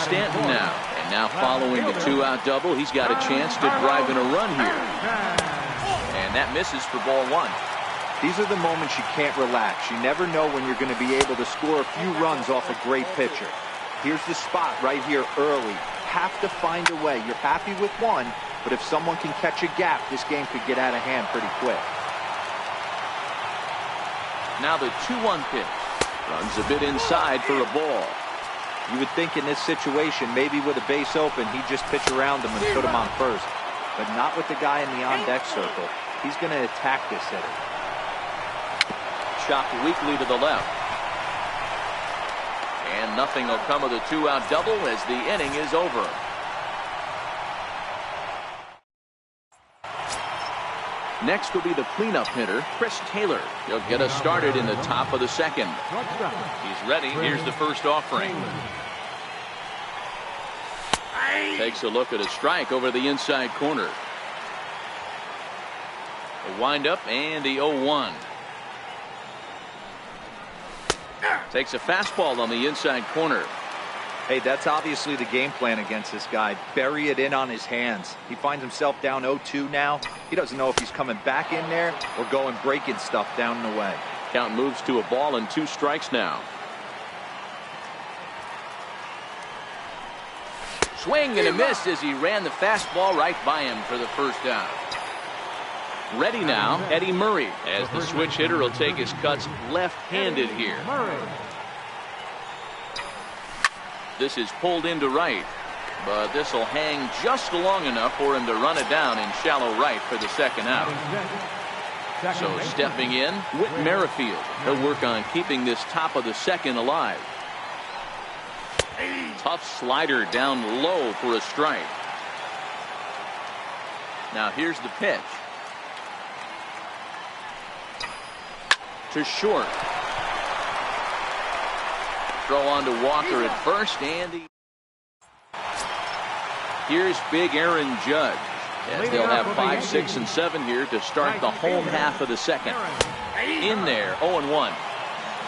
Stanton now. And now following the two-out double, he's got a chance to drive in a run here. And that misses for ball one. These are the moments you can't relax. You never know when you're going to be able to score a few runs off a great pitcher. Here's the spot right here early. Have to find a way. You're happy with one, but if someone can catch a gap, this game could get out of hand pretty quick. Now the 2-1 pitch. Runs a bit inside for a ball. You would think in this situation, maybe with a base open, he'd just pitch around him and put him on first. But not with the guy in the on-deck circle. He's going to attack this hitter. Chopped weakly to the left. And nothing will come of the two-out double as the inning is over. Next will be the cleanup hitter, Chris Taylor. He'll get us started in the top of the second. He's ready. Here's the first offering. Takes a look at a strike over the inside corner. A windup and the 0-1. Takes a fastball on the inside corner. Hey, that's obviously the game plan against this guy. Bury it in on his hands. He finds himself down 0-2 now. He doesn't know if he's coming back in there or going breaking stuff down and away. Count moves to a ball and 2 strikes now. Swing and a miss as he ran the fastball right by him for the first down. Ready now, Eddie Murray, as the switch hitter will take his cuts left-handed here. This is pulled into right, but this will hang just long enough for him to run it down in shallow right for the second out. So stepping in, Whit Merrifield. He'll work on keeping this top of the second alive. Tough slider down low for a strike. Now here's the pitch. To short. Throw on to Walker at first, and here's big Aaron Judge, as they'll have 5, 6, and 7 here to start the home half of the second. In there, 0-1.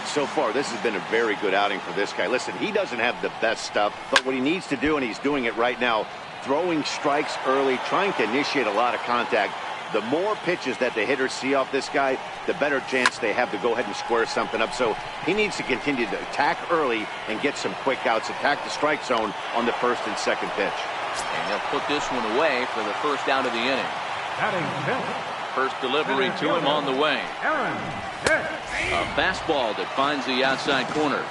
So far, this has been a very good outing for this guy. Listen, he doesn't have the best stuff, but what he needs to do, and he's doing it right now, throwing strikes early, trying to initiate a lot of contact. The more pitches that the hitters see off this guy, the better chance they have to go ahead and square something up. So he needs to continue to attack early and get some quick outs, attack the strike zone on the first and second pitch. And he'll put this one away for the first out of the inning. First delivery to him on the way. A fastball that finds the outside corner.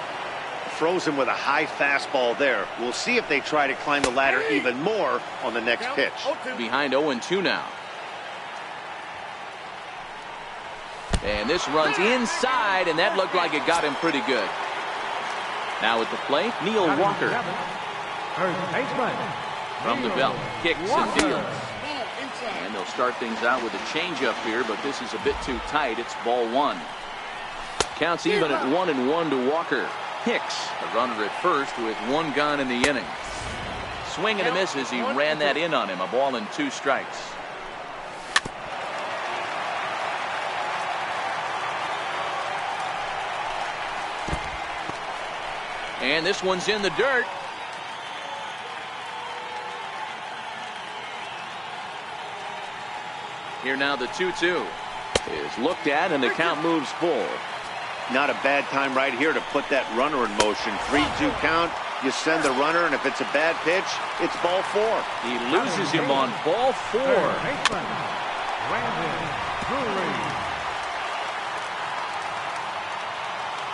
Froze him with a high fastball there. We'll see if they try to climb the ladder even more on the next pitch. Behind 0-2 now. And this runs inside, and that looked like it got him pretty good. Now at the plate, Neil Walker. From the belt, kicks and deals. And they'll start things out with a changeup here, but this is a bit too tight. It's ball one. Counts even at 1-1 to Walker. Hicks, a runner at first with 1 gone in the inning. Swing and a miss as he ran that in on him. A ball and 2 strikes. And this one's in the dirt. Here now the 2-2 is looked at, and the count moves full. Not a bad time right here to put that runner in motion. 3-2 count. You send the runner, and if it's a bad pitch, it's ball 4. He loses him on ball 4.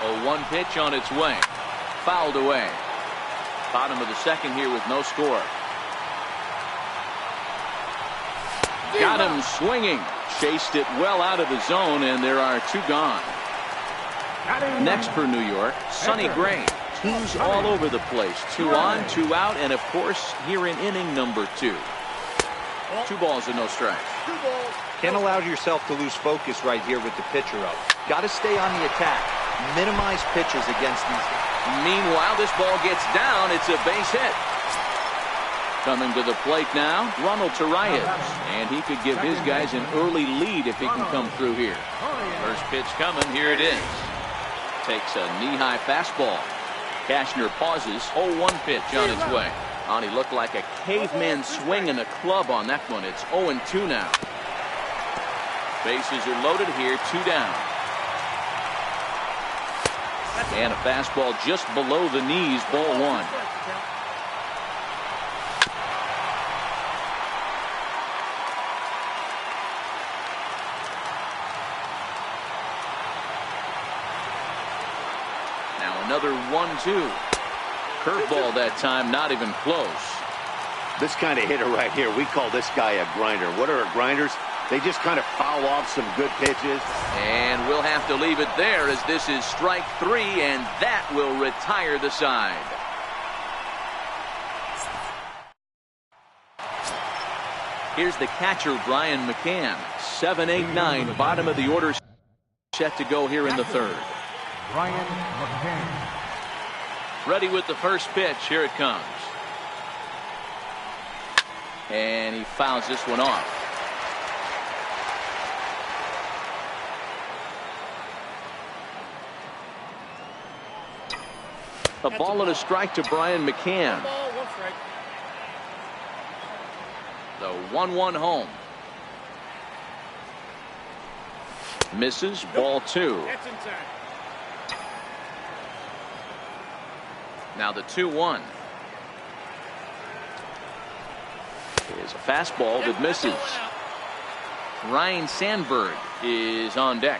A 1 pitch on its way. Fouled away. Bottom of the second here with no score. Got him swinging. Chased it well out of the zone, and there are 2 gone. Next for New York, Sonny Gray. 2s all over the place. 2 on, 2 out, and of course here in inning number 2. 2 balls and no strikes. Can't allow yourself to lose focus right here with the pitcher up. Got to stay on the attack. Minimize pitches against these guys. Meanwhile, this ball gets down. It's a base hit. Coming to the plate now, Ronald Torreyes. And he could give his guys an early lead if he can come through here. First pitch coming. Here it is. Takes a knee-high fastball. Cashner pauses. 0-1 pitch on its way. And he looked like a caveman swinging a club on that one. It's 0-2 now. Bases are loaded here. 2 down. And a fastball just below the knees. Ball 1. Now another 1-2. Curveball that time, not even close. This kind of hitter right here, we call this guy a grinder. What are grinders? They just kind of foul off some good pitches. And we'll have to leave it there as this is strike 3, and that will retire the side. Here's the catcher, Brian McCann. 7-8-9, bottom of the order, set to go here in the third. Brian McCann. Ready with the first pitch. Here it comes. And he fouls this one off. A ball and a strike to Brian McCann. The 1-1 home. Misses. Ball 2. Now the 2-1. Is a fastball that misses. Ryan Sandberg is on deck.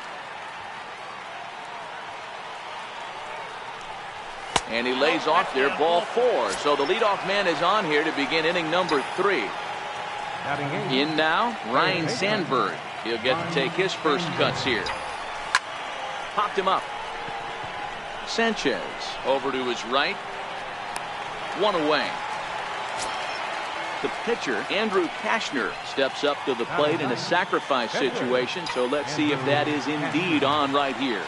And he lays off there. Ball 4. So the leadoff man is on here to begin inning number 3. In now, Ryan Sandberg. He'll get to take his first cuts here. Popped him up. Sanchez over to his right. 1 away. The pitcher, Andrew Cashner, steps up to the plate in a sacrifice situation. So let's see if that is indeed on right here.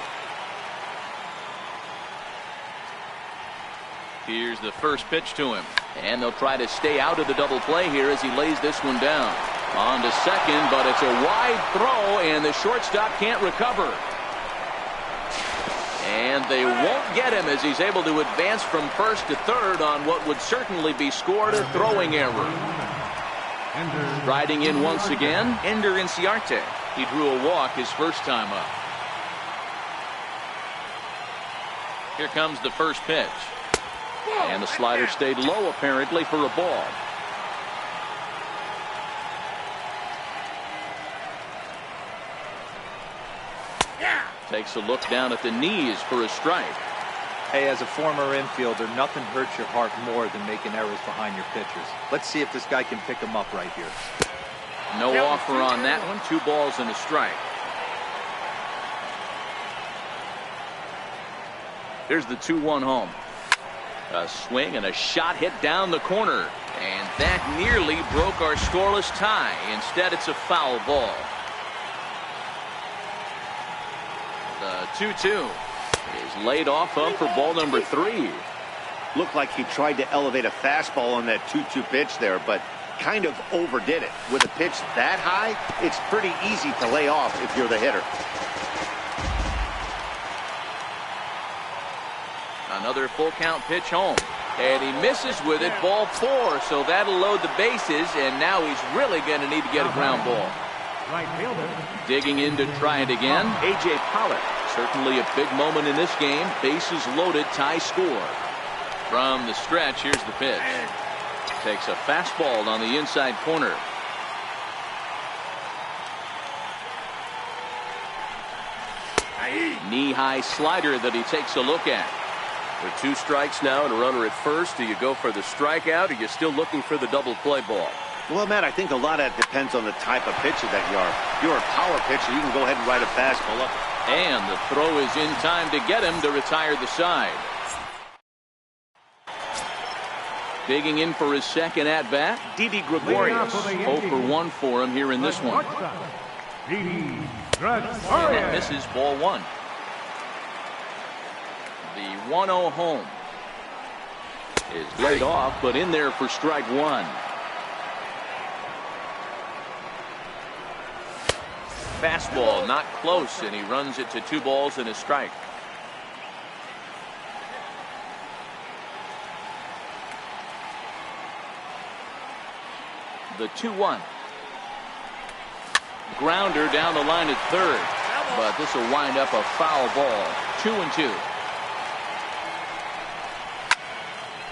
Here's the first pitch to him. And they'll try to stay out of the double play here as he lays this one down. On to second, but it's a wide throw, and the shortstop can't recover. And they won't get him as he's able to advance from first to third on what would certainly be scored a throwing error. Riding in once again, Ender Inciarte. He drew a walk his first time up. Here comes the first pitch. And the slider stayed low apparently for a ball. Takes a look down at the knees for a strike. Hey, as a former infielder, nothing hurts your heart more than making errors behind your pitchers. Let's see if this guy can pick them up right here. No offer on that one. 2 balls and a strike. Here's the 2-1 home. A swing and a shot hit down the corner. And that nearly broke our scoreless tie. Instead, it's a foul ball. The 2-2 is laid off of for ball number 3. Looked like he tried to elevate a fastball on that 2-2 pitch there, but kind of overdid it. With a pitch that high, it's pretty easy to lay off if you're the hitter. Another full count pitch home. And he misses with it. Ball 4. So that'll load the bases. And now he's really going to need to get a ground ball. Right fielder. Digging in to try it again. A.J. Pollock. Certainly a big moment in this game. Bases loaded. Tie score. From the stretch, here's the pitch. Takes a fastball on the inside corner. Knee-high slider that he takes a look at. With 2 strikes now and a runner at first, do you go for the strikeout or are you still looking for the double play ball? Well, Matt, I think a lot of that depends on the type of pitcher that you are. If you're a power pitcher, you can go ahead and ride a fastball up. And the throw is in time to get him to retire the side. Digging in for his second at-bat, Didi Gregorius. 0 for 1 for him here in this one. Didi And that misses. Ball 1. The 1-0 home is laid off, but in there for strike 1. Fastball not close, and he runs it to 2 balls and a strike. The 2-1. Grounder down the line at third, but this will wind up a foul ball. 2-2.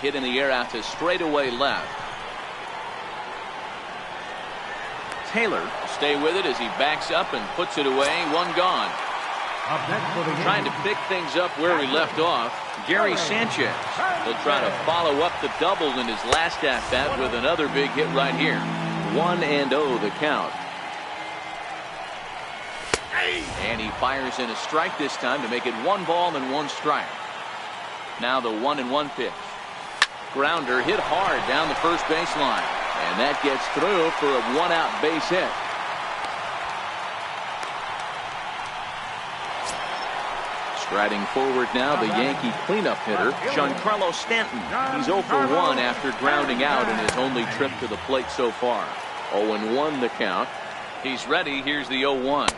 Hit in the air out to straightaway left. Taylor will stay with it as he backs up and puts it away. One gone. Trying to pick things up where we left off. Gary Sanchez will try to follow up the double in his last at bat with another big hit right here. 1-0 the count. And he fires in a strike this time to make it 1 ball and 1 strike. Now the 1-1 pitch. Grounder hit hard down the first baseline, and that gets through for a 1-out base hit. Striding forward now, the Yankee cleanup hitter, Giancarlo Stanton. He's 0 for 1 after grounding out in his only trip to the plate so far. 0-1 the count. He's ready. Here's the 0-1.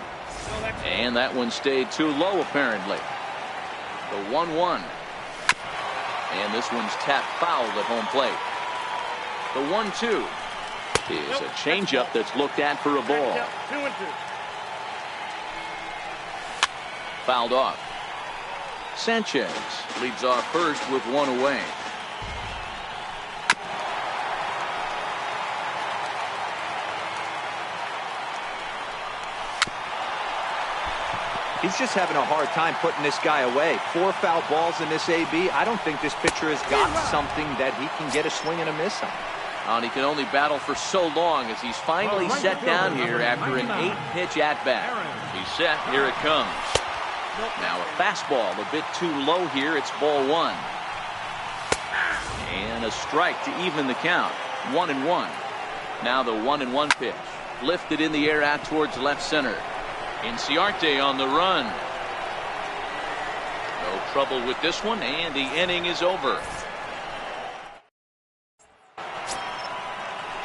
And that one stayed too low apparently. The 1-1. And this one's tapped foul at home plate. The 1-2 is a changeup that's looked at for a ball. 2-2. Fouled off. Sanchez leads off first with 1 away. He's just having a hard time putting this guy away. 4 foul balls in this AB. I don't think this pitcher has got something that he can get a swing and a miss on. And he can only battle for so long as he's finally set down here after an 8-pitch at-bat. He's set. Here it comes. Now a fastball a bit too low here. It's ball 1. And a strike to even the count. 1-1. Now the 1-1 pitch. Lifted in the air out towards left center. Inciarte on the run. No trouble with this one, and the inning is over.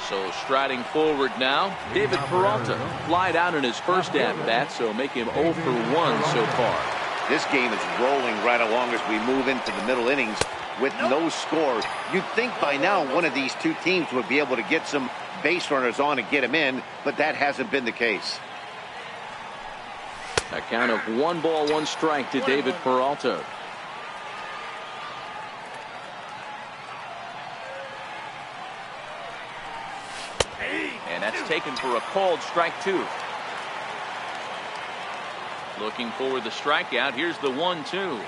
So striding forward now, David Peralta flied out in his first at-bat, so make him 0 for 1 so far. This game is rolling right along as we move into the middle innings with no score. You'd think by now one of these two teams would be able to get some base runners on and get them in, but that hasn't been the case. A count of 1 ball, 1 strike to David Peralta. And that's taken for a called strike 2. Looking for the strikeout. Here's the 1-2.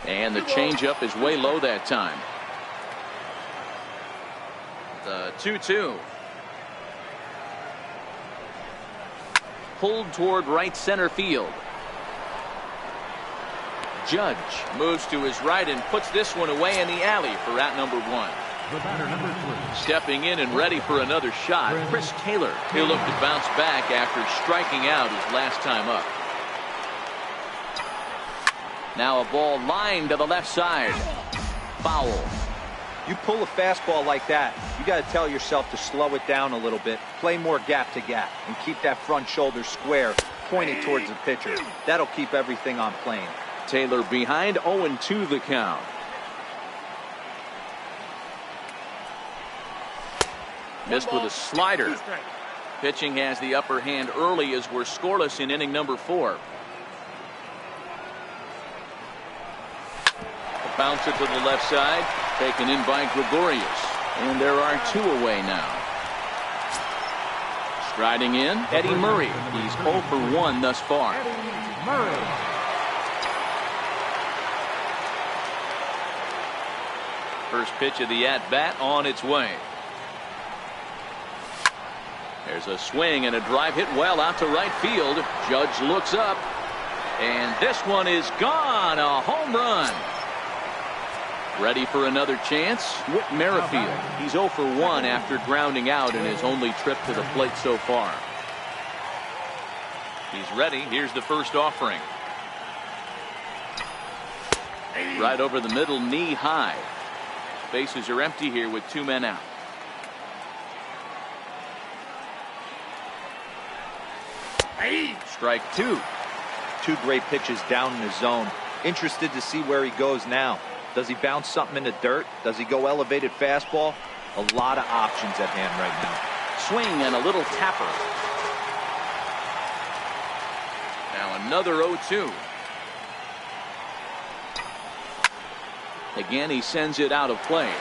And the changeup is way low that time. The 2-2. Pulled toward right center field. Judge moves to his right and puts this one away in the alley for out number 1. The batter, number 3. Stepping in and ready for another shot, Chris Taylor. He'll look to bounce back after striking out his last time up. Now a ball lined to the left side. Foul. You pull a fastball like that, you got to tell yourself to slow it down a little bit, play more gap to gap, and keep that front shoulder square, pointed towards the pitcher. That'll keep everything on plane. Taylor behind, 0-2 the count. Missed with a slider. Pitching has the upper hand early as we're scoreless in inning number 4. A bouncer to the left side, taken in by Gregorius. And there are 2 away now. Striding in, Eddie Murray. He's 0 for 1 thus far. Murray. First pitch of the at-bat on its way. There's a swing and a drive hit well out to right field. Judge looks up, and this one is gone. A home run. Ready for another chance? Whit Merrifield. He's 0 for 1 after grounding out in his only trip to the plate so far. He's ready. Here's the first offering. Right over the middle, knee high. Bases are empty here with 2 men out. Strike 2. 2 great pitches down in the zone. Interested to see where he goes now. Does he bounce something in the dirt? Does he go elevated fastball? A lot of options at hand right now. Swing and a little tapper. Now another 0-2. Again, he sends it out of play.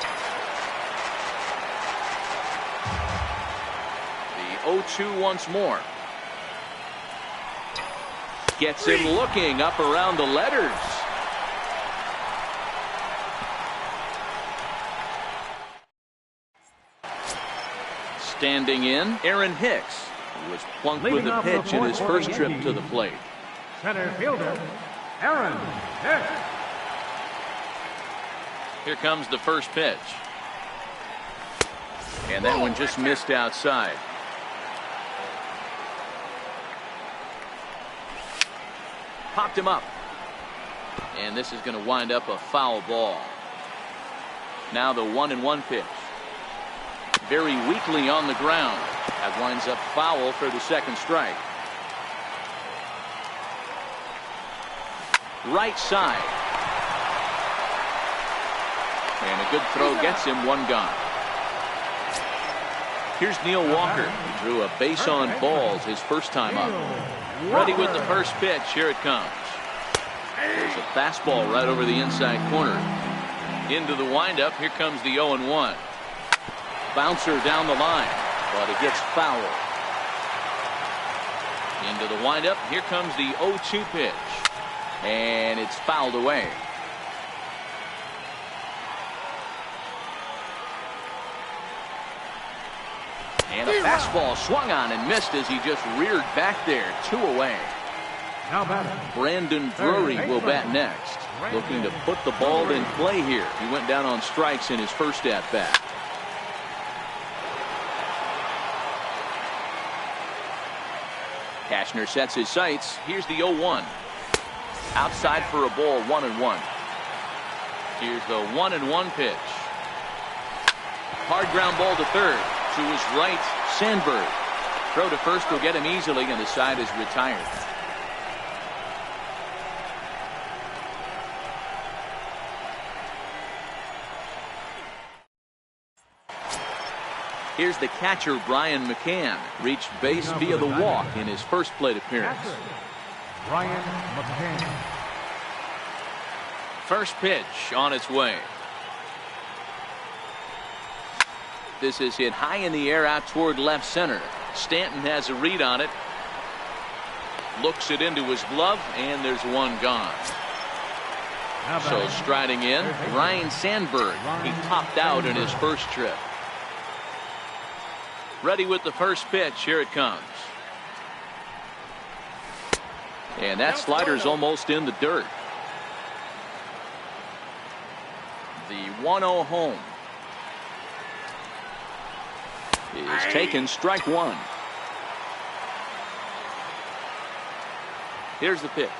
The 0-2 once more. Gets him looking up around the letters. Standing in, Aaron Hicks, who was plunked with a pitch in his first trip to the plate. Center fielder, Aaron Hicks. Here comes the first pitch. And that one just missed outside. Popped him up. And this is going to wind up a foul ball. Now the 1-1 pitch. Very weakly on the ground. That winds up foul for the second strike. Right side. And a good throw gets him one gone. Here's Neil Walker. He drew a base on balls his first time up. Ready with the first pitch. Here it comes. There's a fastball right over the inside corner. Into the windup. Here comes the 0-1. Bouncer down the line, but it gets foul. Into the windup. Here comes the 0-2 pitch. And it's fouled away. And a fastball swung on and missed as he just reared back there. 2 away. Now batting, Brandon Drury will bat next. Looking to put the ball in play here. He went down on strikes in his first at bat. Cashner sets his sights. Here's the 0-1. Outside for a ball, 1-1. Here's the 1-1 pitch. Hard ground ball to third. To his right, Sandberg. Throw to first will get him easily, and the side is retired. Here's the catcher, Brian McCann. Reached base via the walk in his first plate appearance. Brian McCann. First pitch on its way. This is hit high in the air out toward left center. Stanton has a read on it. Looks it into his glove, and there's one gone. So striding in, Ryan Sandberg. He topped out in his first trip. Ready with the first pitch. Here it comes. And that slider's almost in the dirt. The 1-0 home is taken, strike one. Here's the pitch.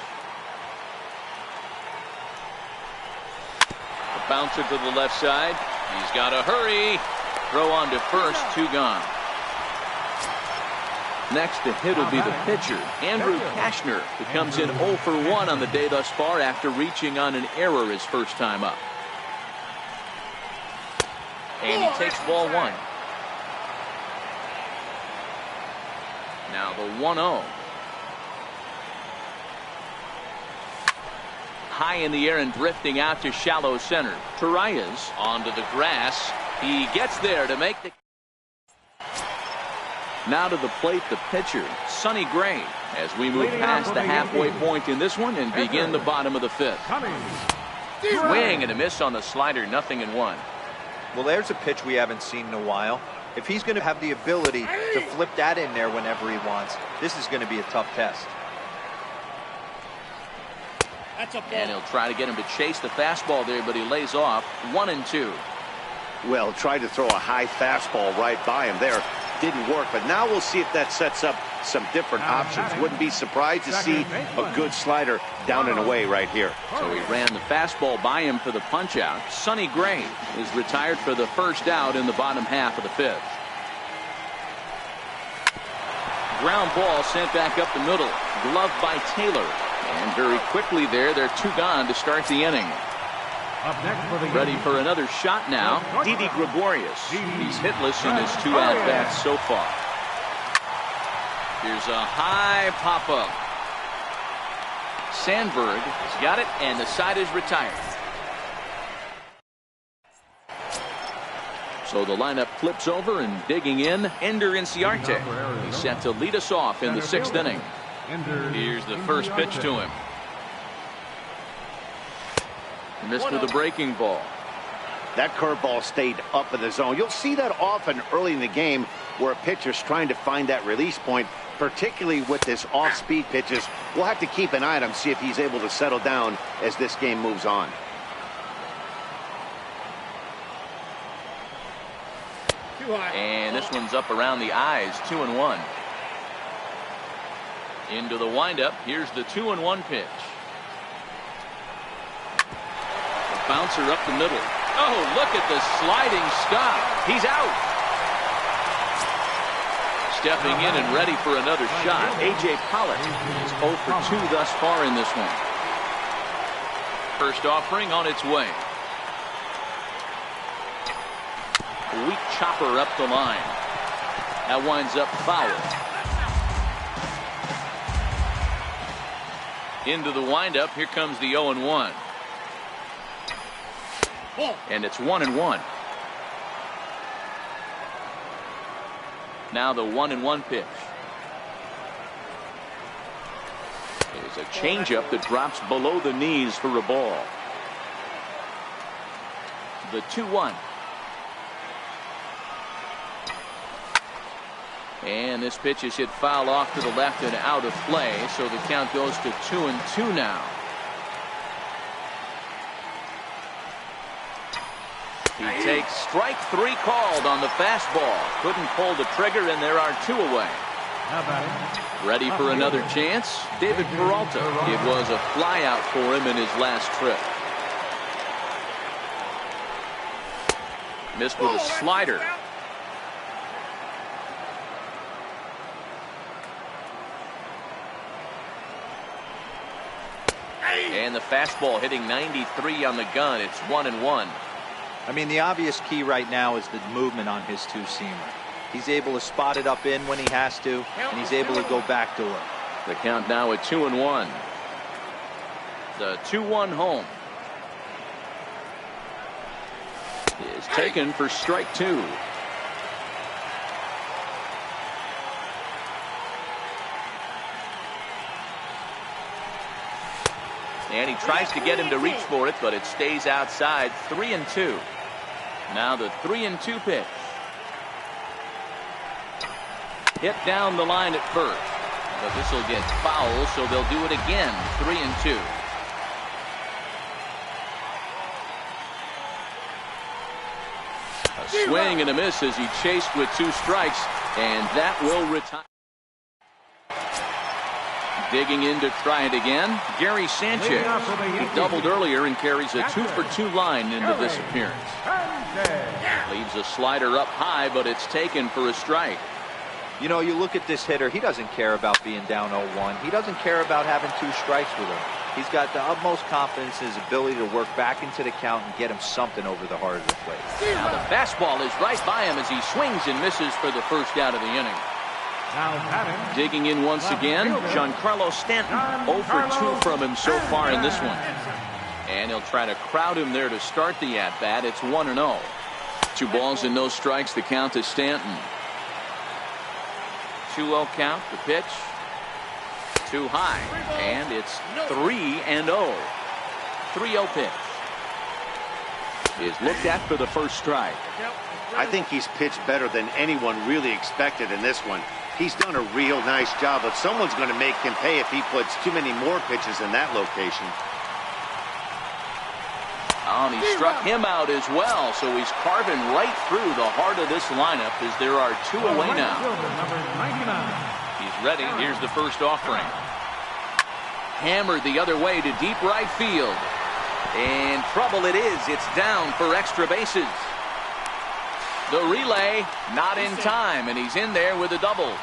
A bouncer to the left side. He's got to hurry. Throw on to first, 2 gone. Next to hit will be the pitcher, Andrew Cashner, who comes in 0 for 1 on the day thus far after reaching on an error his first time up. And he takes ball 1. Now the 1-0. High in the air and drifting out to shallow center. Torreyes onto the grass. He gets there to make the... Now to the plate, the pitcher, Sonny Gray, as we move past the halfway point in this one and begin the bottom of the 5th. Swing and a miss on the slider, 0-1. Well, there's a pitch we haven't seen in a while. If he's going to have the ability to flip that in there whenever he wants, this is going to be a tough test. And he'll try to get him to chase the fastball there, but he lays off. 1-2. Well, tried to throw a high fastball right by him there. Didn't work, but now we'll see if that sets up some different options. Wouldn't be surprised to see a good slider down and away right here. So he ran the fastball by him for the punch out. Sonny Gray is retired for the first out in the bottom half of the 5th. Ground ball sent back up the middle. Gloved by Taylor. And very quickly there, they're 2 gone to start the inning. Up next for the Ready Yanks, for another shot now. Didi Gregorius. He's hitless in his 2 at-bats so far. Here's a high pop-up. Sandberg has got it, and the side is retired. So the lineup flips over, and digging in, Ender Inciarte. He's set to lead us off in the 6th inning. Here's the first pitch to him. Missed with a breaking ball. That curveball stayed up in the zone. You'll see that often early in the game where a pitcher's trying to find that release point, particularly with this off-speed pitches. We'll have to keep an eye on him, see if he's able to settle down as this game moves on. And this one's up around the eyes, 2-1. Into the windup. Here's the 2-1 pitch. A bouncer up the middle. Oh, look at the sliding stop. He's out. Stepping in and ready for another shot. A.J. Pollock is 0 for 2 thus far in this one. First offering on its way. A weak chopper up the line. That winds up foul. Into the windup. Here comes the 0-1. And it's 1-1. Now the 1-1 pitch. It's a changeup that drops below the knees for a ball. The 2-1. And this pitch is hit foul off to the left and out of play, so the count goes to 2-2 now. He takes strike 3 called on the fastball. Couldn't pull the trigger, and there are 2 away. Ready for another chance? David Peralta. It was a flyout for him in his last trip. Missed with a slider. And the fastball hitting 93 on the gun. It's 1-1. I mean, the obvious key right now is the movement on his two-seamer. He's able to spot it up in when he has to, and he's able to go back door. The count now at 2-1. The 2-1 home is taken for strike 2. And he tries to get him to reach for it, but it stays outside. 3-2. Now the 3-2 pitch. Hit down the line at first. But this will get foul, so they'll do it again. 3-2. A swing and a miss as he chased with 2 strikes, and that will retire. Digging in to try it again, Gary Sanchez. He doubled earlier and carries a 2 for 2 line into this appearance. Leaves a slider up high, but it's taken for a strike. You know, you look at this hitter, he doesn't care about being down 0-1. He doesn't care about having 2 strikes with him. He's got the utmost confidence in his ability to work back into the count and get him something over the heart of the plate. Now the fastball is right by him as he swings and misses for the first out of the inning. Digging in once again, Giancarlo Stanton. 0 for 2 from him so far in this one. And he'll try to crowd him there to start the at-bat. It's 1-0. 2 balls and no strikes. The count to Stanton. 2-0 count. The pitch. Too high. And it's 3-0. 3-0 pitch. Is looked at for the first strike. I think he's pitched better than anyone really expected in this one. He's done a real nice job, but someone's going to make him pay if he puts too many more pitches in that location. Oh, and he struck him out as well, so he's carving right through the heart of this lineup as there are 2 away now. He's ready. Here's the first offering. Hammered the other way to deep right field. And trouble it is. It's down for extra bases. The relay not in time, and he's in there with a double.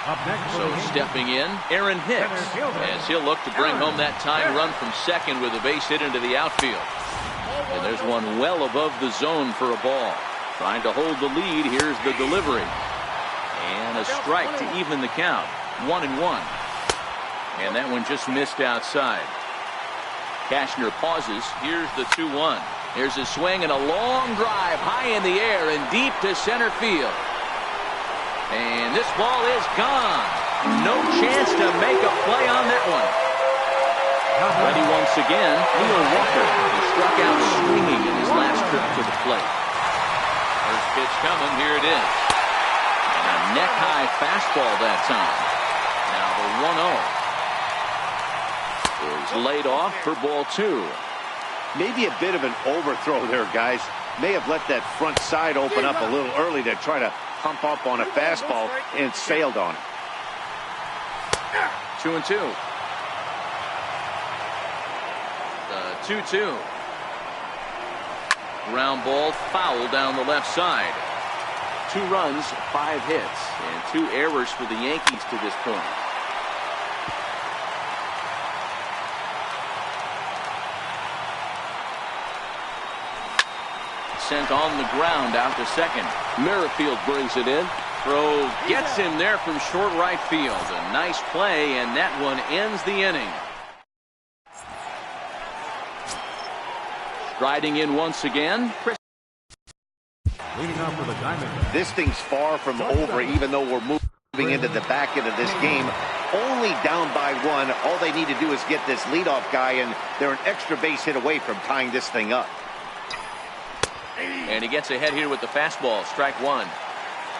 Up next for So the Yankees, stepping in, Aaron Hicks, as he'll look to bring home that tying run from second with a base hit into the outfield. And there's one well above the zone for a ball. Trying to hold the lead. Here's the delivery. And a strike to even the count. 1-1. And that one just missed outside. Cashner pauses. Here's the 2-1. Here's a swing and a long drive high in the air and deep to center field. And this ball is gone. No chance to make a play on that one. Ready once again, Neil Walker. He struck out swinging in his last trip to the plate. First pitch coming. Here it is. And a neck-high fastball that time. Now the 1-0 is laid off for ball 2. Maybe a bit of an overthrow there, guys. May have let that front side open up a little early to try to pump up on a fastball and sailed on it. 2-2. The 2-2. Ground ball foul down the left side. 2 runs, 5 hits, and 2 errors for the Yankees to this point. Sent on the ground out to second. Merrifield brings it in. Throw gets him there from short right field. A nice play, and that one ends the inning. Striding in once again. leading off for the Diamondbacks. This thing's far from over, even though we're moving into the back end of this game. Only down by 1. All they need to do is get this leadoff guy, and they're an extra base hit away from tying this thing up. And he gets ahead here with the fastball. Strike 1.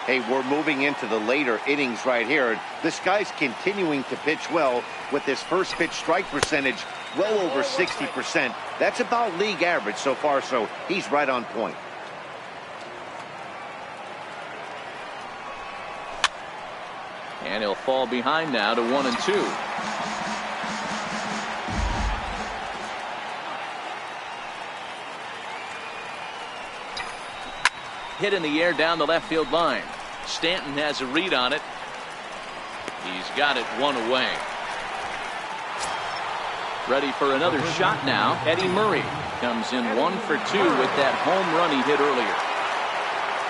Hey, we're moving into the later innings right here. This guy's continuing to pitch well with this first pitch strike percentage well over 60%. That's about league average so far, so he's right on point. And he'll fall behind now to 1-2. Hit in the air down the left field line. Stanton has a read on it. He's got it 1 away. Ready for another shot now. Eddie Murray comes in 1 for 2 with that home run he hit earlier.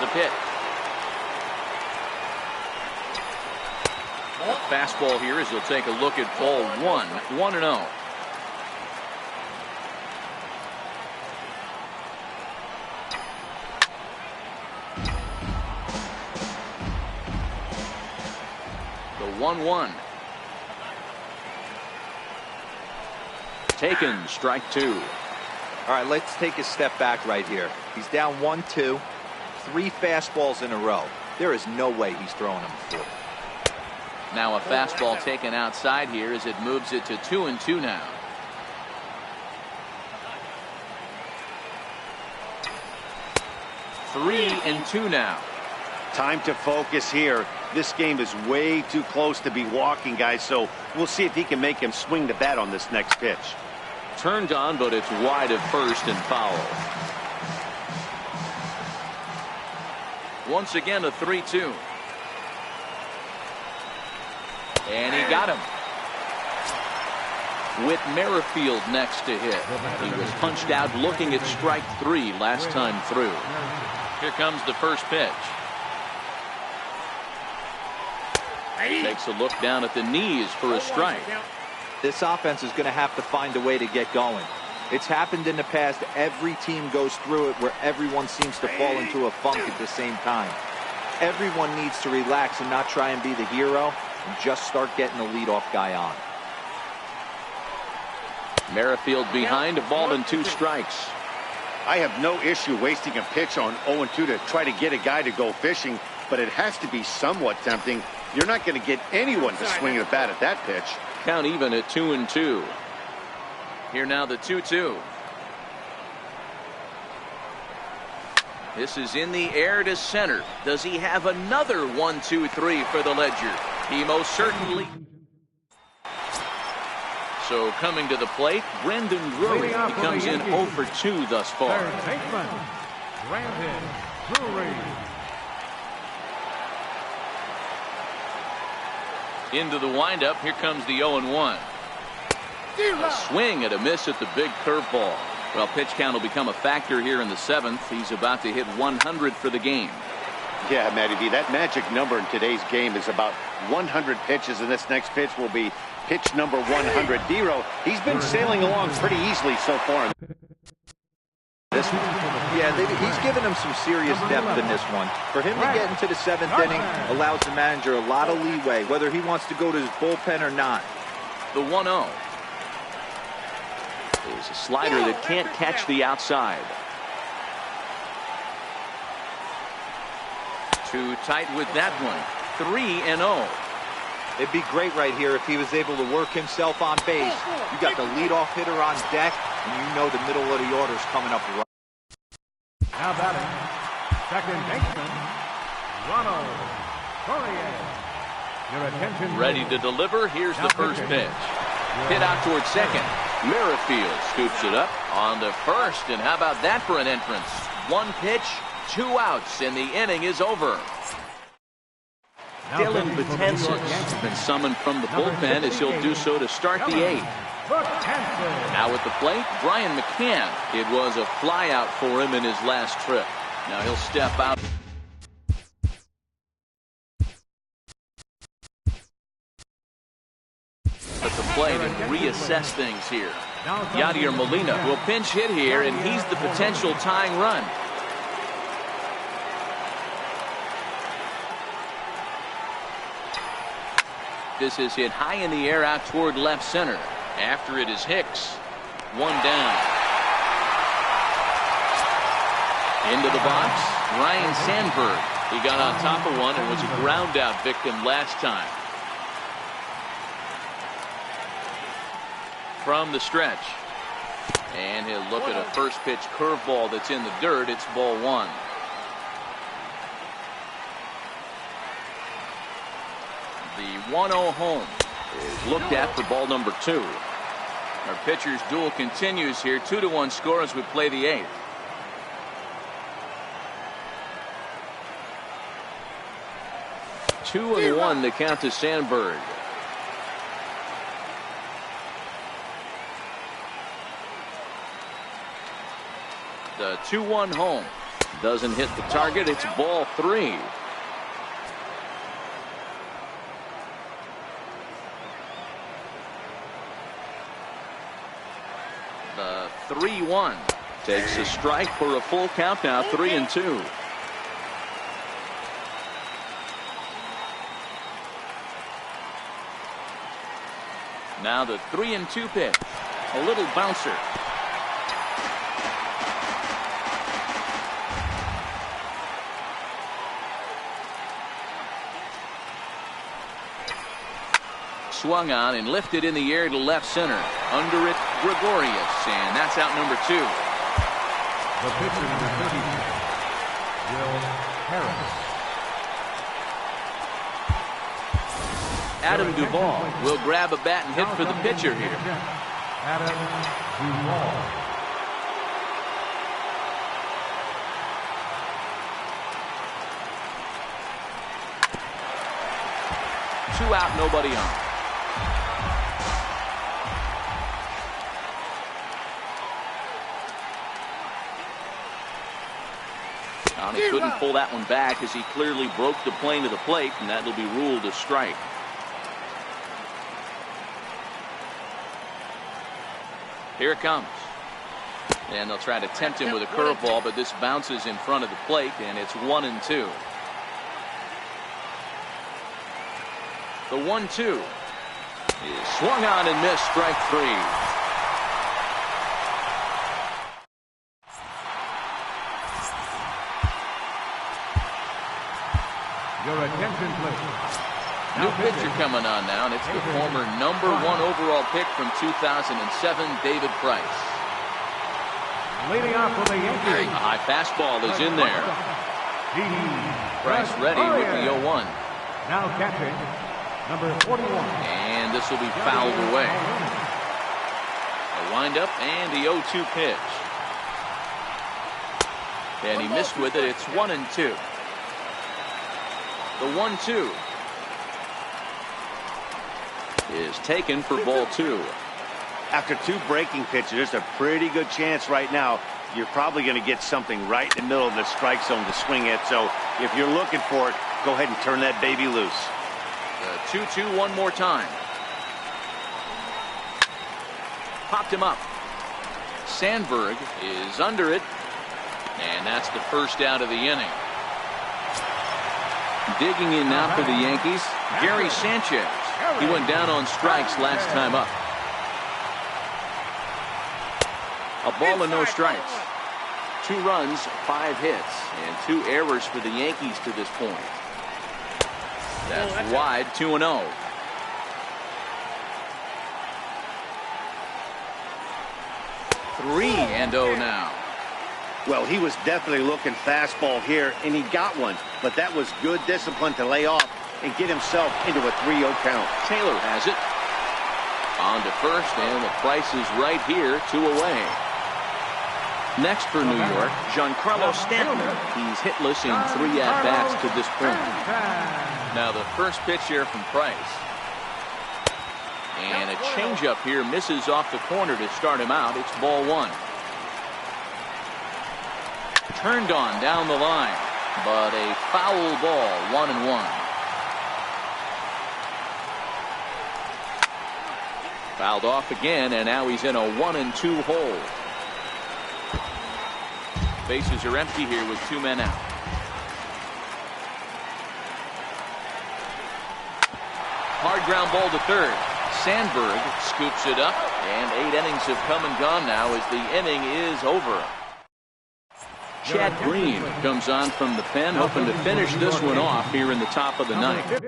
The pitch. A fastball here as he'll take a look at ball 1. 1-0. The 1-1. Taken, strike 2. All right, let's take a step back right here. He's down 1-2, 3 fastballs in a row. There is no way he's throwing them 4. Now a fastball taken outside here as it moves it to 2-2 now. Three and 2 now. Time to focus here. This game is way too close to be walking, guys, so we'll see if he can make him swing the bat on this next pitch. Turned on, but it's wide of first and foul. Once again, a 3-2. And he got him. With Merrifield next to hit. He was punched out looking at strike 3 last time through. Here comes the first pitch. Takes a look down at the knees for a strike. This offense is going to have to find a way to get going. It's happened in the past. Every team goes through it where everyone seems to fall into a funk at the same time. Everyone needs to relax and not try and be the hero and just start getting the leadoff guy on. Merrifield behind, a ball and 2 strikes. I have no issue wasting a pitch on 0-2 to try to get a guy to go fishing, but it has to be somewhat tempting. You're not going to get anyone to swing the bat at that pitch. Count even at 2-2. Here now the 2-2. This is in the air to center. Does he have another 1-2-3 for the Ledger? He most certainly. So coming to the plate, Brendan Drury. He comes in 0 for 2 thus far. Third baseman, Brandon Drury. Into the windup. Here comes the 0-1. A swing and a miss at the big curveball. Well, pitch count will become a factor here in the 7th. He's about to hit 100 for the game. Yeah, Matty V, that magic number in today's game is about 100 pitches, and this next pitch will be pitch number 100. Dero, he's been sailing along pretty easily so far. This one, yeah, he's given him some serious depth in this one. For him to get into the 7th inning allows the manager a lot of leeway, whether he wants to go to his bullpen or not. The 1-0 is a slider that can't catch the outside. Too tight with that one. 3-0. It'd be great right here if he was able to work himself on base. You got the leadoff hitter on deck, and you know the middle of the order's coming up right. Now batting, second baseman, Ronald Courier. Your attention. Ready to deliver. Here's the first pitch. Hit out towards second. Merrifield scoops it up on the first, and how about that for an entrance? One pitch, 2 outs, and the inning is over. Dylan Betances has been summoned from the bullpen as he'll do so to start the 8th. Now at the plate, Brian McCann. It was a flyout for him in his last trip. Now he'll step out. At the plate and reassess things here. Yadier Molina will pinch hit here, and he's the potential tying run. This is hit high in the air out toward left center. After it is Hicks. 1 down. Into the box, Ryan Sandberg. He got on top of one and was a ground out victim last time. From the stretch. And he'll look at a first pitch curveball that's in the dirt. It's ball 1. The 1-0 home is looked at for ball number 2. Our pitcher's duel continues here. 2-1 score as we play the 8th. Two and 1 the count to Sandberg. The 2-1 home doesn't hit the target. It's ball 3. The 3-1 takes a strike for a full count now. 3-2. Now the 3-2 pitch. A little bouncer. Swung on and lifted in the air to left center. Under it, Gregorius, and that's out number 2. The pitcher number 30, Will Harris. Adam Duvall will grab a bat and hit for the pitcher here. Adam Duvall. Two out, nobody on. He couldn't pull that one back as he clearly broke the plane to the plate, and that'll be ruled a strike. Here it comes. And they'll try to tempt him with a curveball, but this bounces in front of the plate, and it's 1-2. The 1-2 is swung on and missed, strike 3. Your attention, please. New pitcher coming on now, and it's the former number 1 overall pick from 2007, David Price. Leading off for the Yankees. A high fastball is in there. Price ready with the 0-1. Now catching, number 41. And this will be fouled away. A windup and the 0-2 pitch. And he missed with it. It's 1-2. The 1-2 is taken for ball 2. After 2 breaking pitches, there's a pretty good chance right now you're probably going to get something right in the middle of the strike zone to swing at. So if you're looking for it, go ahead and turn that baby loose. The 2-2 one more time. Popped him up. Sandberg is under it. And that's the first out of the inning. Digging in now for the Yankees, Gary Sanchez. He went down on strikes last time up. A ball and no strikes. 2 runs, 5 hits, and 2 errors for the Yankees to this point. That's wide, 2-0. Three and 0 now. Well, he was definitely looking fastball here, and he got one. But that was good discipline to lay off and get himself into a 3-0 count. Taylor has it. On to first, and the price is right here, 2 away. Next for New York, Giancarlo Stanton. He's hitless in 3 at-bats to this point. Now the first pitch here from Price. And a changeup here misses off the corner to start him out. It's ball 1. Turned on down the line, but a foul ball, 1-1. Fouled off again, and now he's in a 1-2 hole. Bases are empty here with 2 men out. Hard ground ball to third. Sandberg scoops it up, and 8 innings have come and gone now as the inning is over. Chad Green comes on from the pen, hoping to finish this one off here in the top of the 9th. He's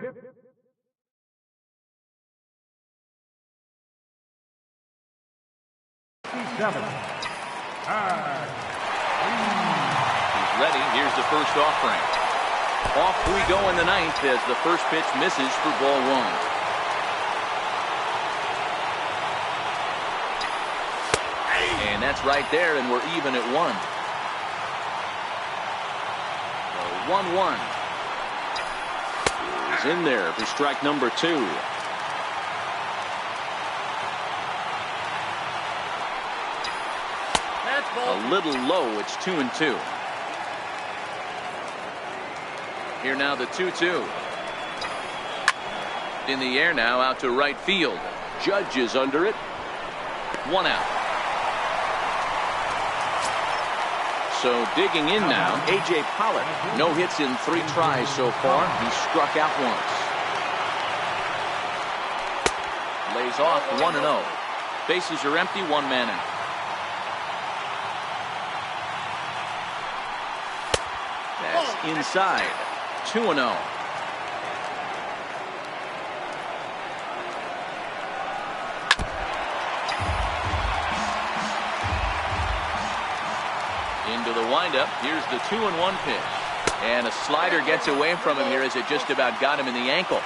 ready. Here's the first offering. Off we go in the 9th as the first pitch misses for ball 1. And that's right there, and we're even at 1. 1-1. He's in there for strike number 2. A little low. It's 2-2. Here now the 2-2. In the air now, out to right field. Judge is under it. 1 out. So digging in now, A.J. Pollock. No hits in 3 tries so far. He struck out once. Lays off 1-0. Bases are empty, 1 man out. That's inside. 2-0. Into the windup. Here's the 2-1 pitch. And a slider gets away from him here as it just about got him in the ankle.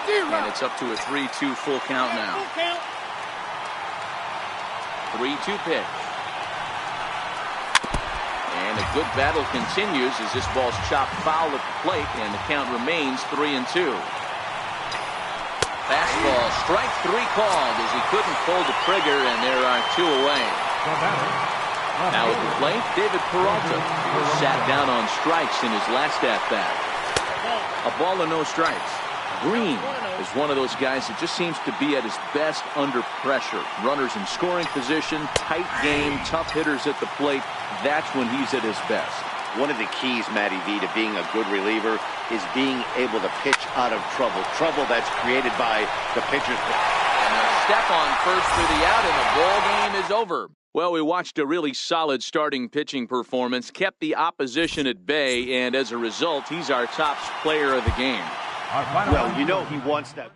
And it's up to a 3-2 full count now. 3-2 pitch. And a good battle continues as this ball's chopped foul at the plate, and the count remains 3-2. Fastball, strike 3 called as he couldn't pull the trigger, and there are 2 away. Now at the plate, David Peralta, who was sat down on strikes in his last at-bat. A ball and no strikes. Green is one of those guys that just seems to be at his best under pressure. Runners in scoring position, tight game, tough hitters at the plate. That's when he's at his best. One of the keys, Matty V, to being a good reliever is being able to pitch out of trouble. Trouble that's created by the pitcher's. And a step on first for the out, and the ball game is over. Well, we watched a really solid starting pitching performance, kept the opposition at bay, and as a result, he's our top player of the game. Well, you know he wants that.